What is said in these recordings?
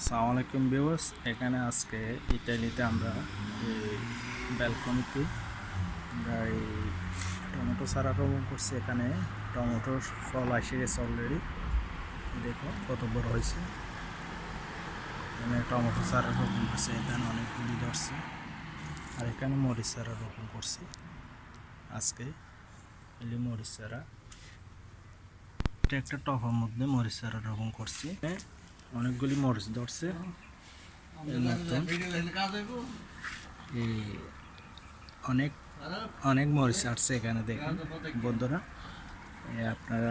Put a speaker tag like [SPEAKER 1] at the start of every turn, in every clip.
[SPEAKER 1] আসসালামু আলাইকুম ভিউয়ার্স, এখানে আজকে ইতালিতে আমরা ব্যালকনিতে আমরা এই টমেটো চারা রোপণ করছি। এখানে টমেটোর ফল এসে গেছে অলরেডি, দেখো কত বড় হয়েছে। এখানে টমেটো চারা রোপণ করছে, এখানে অনেকগুলি ধরছে। আর এখানে মরিচ চারা রোপণ করছি আজকে। এলি মরিচ চারা, এটা একটা টবের মধ্যে মরিচ চারা রোপণ করছি। অনেকগুলি মরিচ ধরছে, অনেক অনেক মরিচ আসছে এখানে। দেখুন বন্ধুরা, আপনার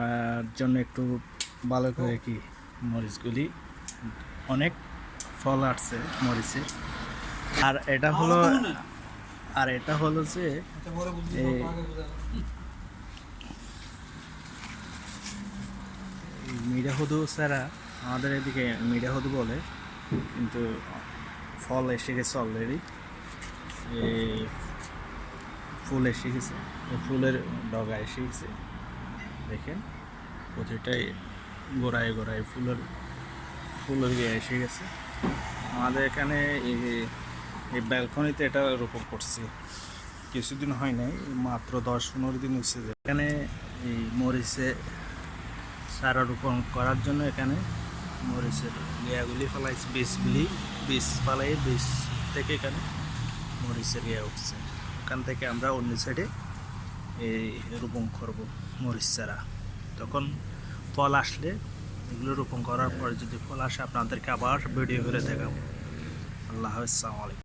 [SPEAKER 1] জন্য একটু ভালো করে কি মরিচগুলি অনেক ফল আসছে মরিচের। আর এটা হলো যে মিঠাহুদু ছাড়া, আমাদের এদিকে মিঠাহুদু বলে, কিন্তু ফল এসে গেছে অলরেডি। ফুল এসে গেছে, ফুলের ডগা এসে গেছে। দেখেন প্রতিটাই গোড়ায় গোড়ায় ফুলের ইয়ে এসে গেছে। আমাদের এখানে এই ব্যালকনিতে এটা রোপণ করছি, কিছুদিন হয় নাই, মাত্র 10-15 দিন হচ্ছে। এখানে এই মরিচে চারা রোপণ করার জন্য এখানে মরিচের ইয়েগুলি ফেলাইছে, বীজ ফালাই, বীজ থেকে এখানে মরিচের ইয়ে উঠছে। এখান থেকে আমরা অন্য সাইডে এই রোপণ করব মরিচ চারা। তখন ফল আসলে এগুলো রোপণ করার পরে যদি ফল আসে আপনাদেরকে আবার ভিডিও করে দেখাবো। আল্লাহ হাফেজ, আসসালামু আলাইকুম।